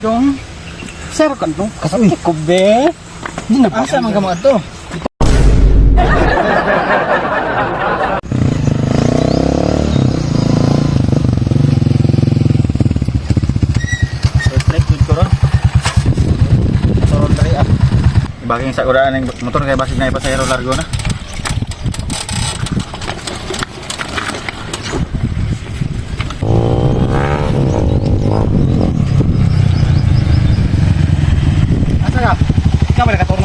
Dong, sir kan dong, kasama ko be. Hindi na pa sa mga gamot to. Reflect good ko ron. Motor dari ah. Ibaging sa uraan ng motor kay basig na ipasayro largo na.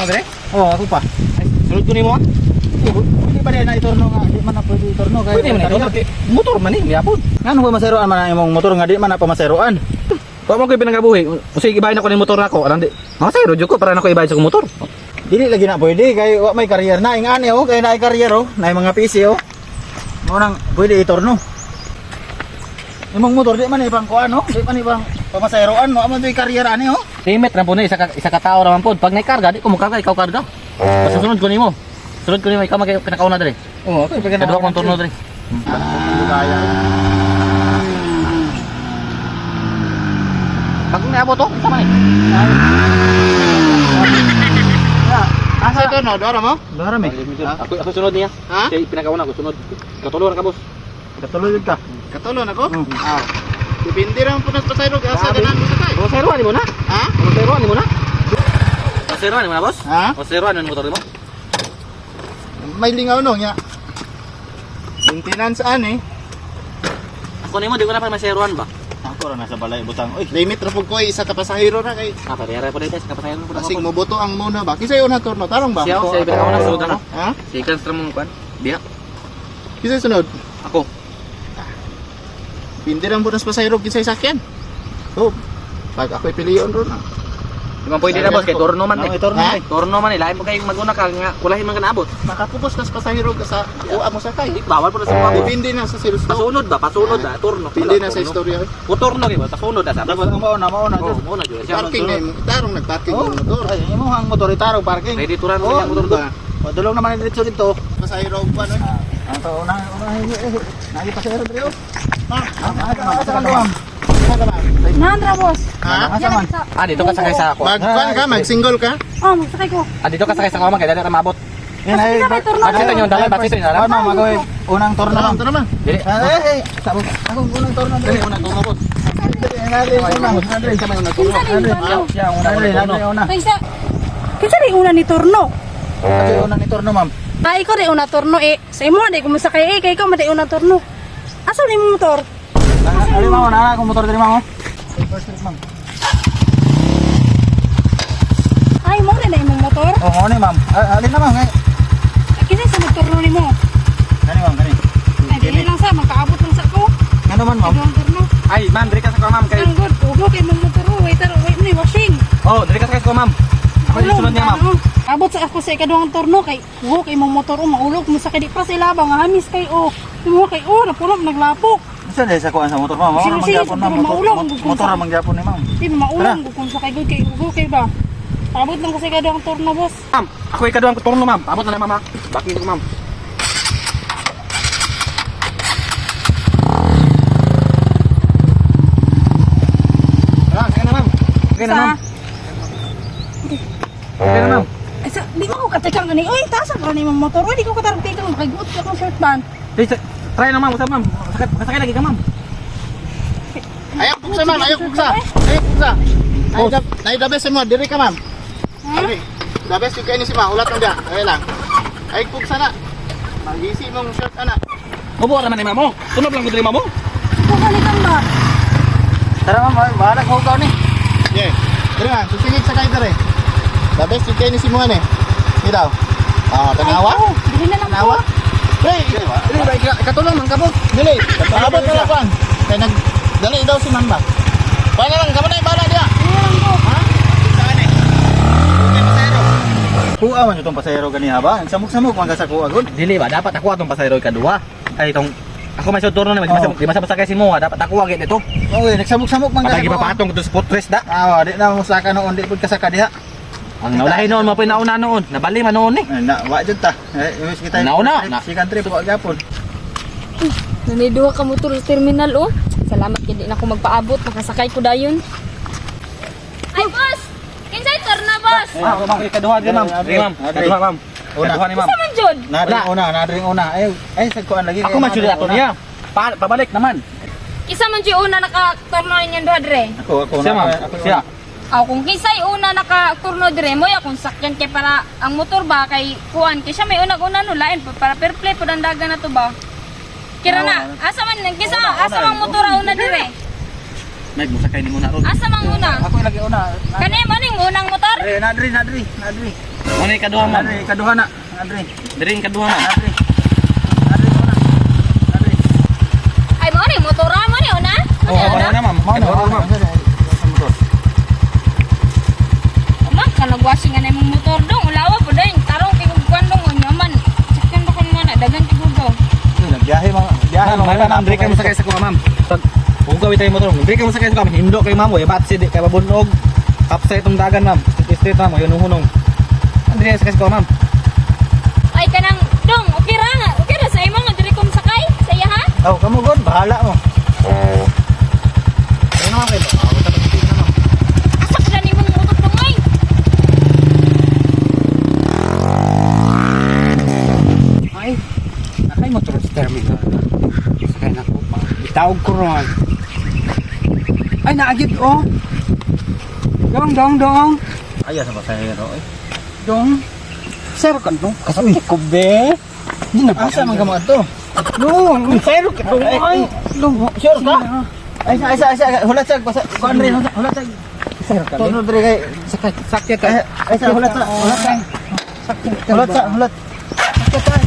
Dire? Oh, ako pa. Ay, sunod ko nimo. Hindi pa na itorno nga, di man na pwede itorno kay. Pwede man itorno. Motor man ni, yapon. Ngano ba maseroan man imong motor nga di man na pamaseroan. Wa mo koy pinagabuhi. Sige ibahin ako ni motor nako. Alang di. Masayro jud ko para nako ibahin sa motor. Dili lagi na pwede kay wa may career na ingani oh, kay naay career oh, naay mga PC oh. Mo nang pwede itorno. Imong motor di man ibang kuan oh, di man ibang pamaseroan mo amo di career ani oh. Limit ra po ni isa ka tawo ra man pod. Pag naikarga di ko mo karga ikaw karga. Basta sunod ko nimo. Sunod ko nimo ikaw magay pinakauna dire. Oo, okay, pagka Kadua kong turno dire. Kaya. Pag naabot to, isa man eh. Asa ito no, dora mo? Dora mi. Ako sunod niya. Ha? Kay pinakauna ko sunod. Katulo ra ka boss. Katulog ka. Katulog ako? Ah. Depende lang po nagpasayro asa Grabe. ganan mo sakay. Maseroan mo na. Ha? Maseroan mo na. Maseroan mo na boss? Ha? Maseroan mo motor mo. May lingaw no nya. Maintenance ani. Ako nimo di ko na pa maseroan ba? Ako ra nasa balay butang. Oy, limit ra pug ko isa ka pasahero ra kay. Ah, parehara po dito sa kapasayan mo po. Asig mo boto ang muna ba? Kisay una turno tarong ba? Siya sa pinakauna sunod ako. Ha? Si Kanstra mong kwan. Diha. Kisay sunod. Ako. Pindi lang po nas pasahero kisay sakyan. So, pag ako'y piliyon ron. Di man pwede na boss kay turno man eh. Turno Ha? Turno man eh. Lain mo kay maguna ka nga kulahin man ka naabot. Makapupos nas pasahero ka sa uwa mo sakay. Bawal po na sa mga Depende na sa sales daw. pasunod ba? Pasunod na turno. Depende na sa istorya. O turno kay ba? Pasunod na sabi. Dapat ang mauna Oo, Diyos. muna jud. Siya Parking na yung tarong nagparking Oh. yung motor. Ay, imo ang motor itarong parking. Ready turan mo Oh, yung motor ba? do. Padulong naman dito dito. Pasahero pa no. Ang to una nagi pasahero dito. Nandra, boss. Ha? Ah, dito ka sakay sa ako. Magpan ka, mag-single ka? Oh, magsakay ko. Ah, dito ka sakay sa kama kay dali ra maabot. Yan ay. Sakay turno. Bakit niyo dalan? Bakit niyo dalan? Ano magoy? Unang turno lang. Turno man. Dili. Sabog. Ako unang turno. Dili una turno boss. Kinsa ni turno? Siya una. Ay, kinsa ni una ni turno? Kasi una ni turno ma'am. Ay, ko di una turno eh. Sa imo di ko masakay eh, kay ko madi una turno. Asa ni mo motor? Ali mo na akong motor diri ma'am. First trip ma'am. Ay, mo rin na imong motor. Oh, ni ma'am. Ali na ma'am. Kinsa sa motorno nimo? Kani ma'am, kani. Ay, dili lang sa makaabot lang sa ko. Ano man ma'am? Ang turno. Ay, ma'am, diri ka sa ma'am kay. Ang good, ugo kay mong motor. Wait, wait ni washing. Oh, diri ka sakay sa ma'am. Ako yung sunod niya ma'am. Abot sa ako sa ikaduhang turno kay ugo kay mong motor maulog mo sa kay di pa sila ba nga hamis kay mo kay napulog naglapok. Saan sa kuan sa motor ma'am? Sige, sige, Mangyapon na siguro maulong. motor ra mangyapon ni ma'am. Di maulong kung sa kay good kay ugo kay ba. Abot lang ko sa ikaduhang turno, boss. Ma'am, ako yung kaduhang turno ma'am. Abot na ma'am ha. Bakin ko ma'am. Sige na ma'am. Okay na ma'am. Okay na ma'am. Ay, di mo ko katikang ani. Oy, tasan ka ni mong motor. Oy, di ko katarang tikang makiguot ka kung shirt band. Try na ma'am. Usap ma'am. Sakay lagi ka ma'am. Ayaw puksa ma'am, ayaw puksa. Ayaw puksa. Ay the best mo, diri ka ma'am. Diri. The best yung kaini si ma'am, ulat mo dia. Ay lang. Ay puksa na. Magisi mong shirt ana. Mabuha naman ni ma'am mo. Tunog lang ko diri ma'am mo. Kukalikan ba? Tara ma'am, bahala ko ka ni. Yeah. Diri ma'am, susingig sa kay diri. The best yung kaini si mo ani. Di daw. Ah, tanawa. Ay, dili na lang Tanawa. ko. Hey, dili ba ikatulong man kabog. Dili. Abot na lang. Kay nag dali daw si ma'am ba. Bala lang, kamo na bala dia. Dili na lang ko. Ha? Saan eh? Okay, pasahero. Kuha man itong pasahero ganiha ba? Samok-samok man ka sa kuha gud. Dili ba dapat ako atong pasayro kadua. Ay itong ako may turno na di masabasa kay si mo dapat ako agit dito. Okay, nagsamok-samok man ka. Patagi pa patong dito sa putres da. Ah, di na mo saka noon, di pud ka sa kadiha. Ang naulahin noon mo nauna noon. Nabali man noon eh. Na, wa jud ta. Imis kita. Nauna, na. Second trip wa gyapon. Nanay duha ka motor sa terminal oh. Salamat kay di na ako magpaabot, makasakay ko dayon. Kaduha din ma'am. Diri ma'am. Kaduha ma'am. Una. Kaduha ni ma'am. Sa man jud. Nadring una. Ay sagkuan lagi. Ako man sila ato niya. Pabalik naman. Isa man jud una naka-turno ninyo duha dire. Ako Siya ma'am. Siya. Aw kung kisay una naka-turno dire mo ya kung sakyan kay para ang motor ba kay kuan kay siya may unag-una no lain para fair play pud ang dagan na to ba. Kira na, asa man asa man motor una dire. May musakay ni mo na ron. Asa man una? Ako lagi una. Kani man ning unang motor? Nadri. Mo ni kaduha ma'am. Nadri kaduha na. Nadri. Diri kaduha ma'am. Nadri una. Nadri. Ay mo ni motor mo ni una? Oo, kaduha na ma'am. Kaduha ma'am. Man kan nagwashing nga imong motor dong ulawa pud ding tarong kay kuan dong unya man. Sakyan ba kun man dagan tigod daw. Biyahe Ma'am, ma'am, diri kayo masakay sa kuha ma'am. Pag hugaw tayo motor, diri kayo masakay sa kuha. Hindo kay ma'am, way batsi di kay mabunog. Kapsa itong dagan ma'am. Straight ma'am, yun hunong. Diri kayo sakay sa kuha ma'am. Ay kanang dong okay ra nga. Okay ra sa imo nga diri ko sakay. Sa iya ha? Oh, kamu god, bahala mo. Ano naman kayo? Asa ka ni mong motor dong ay? Ay, nakay motor sa terminal. Sakay na ko pa. Itawag ko ron. Ay, naagid oh. Dong. Aya sa pasahero eh. Dong. Sir ka dong. Kasama ko be. Di na ba? Asa man ka mo adto? No, sir ka dong. Ay, dong. Sure ka? Ay, hulat sag kuan rin, hulat sag. Sir ka dong. Tunod diri kay Sakya ka. ay sa hulat sag. Sakya ka. Hulat. Sakit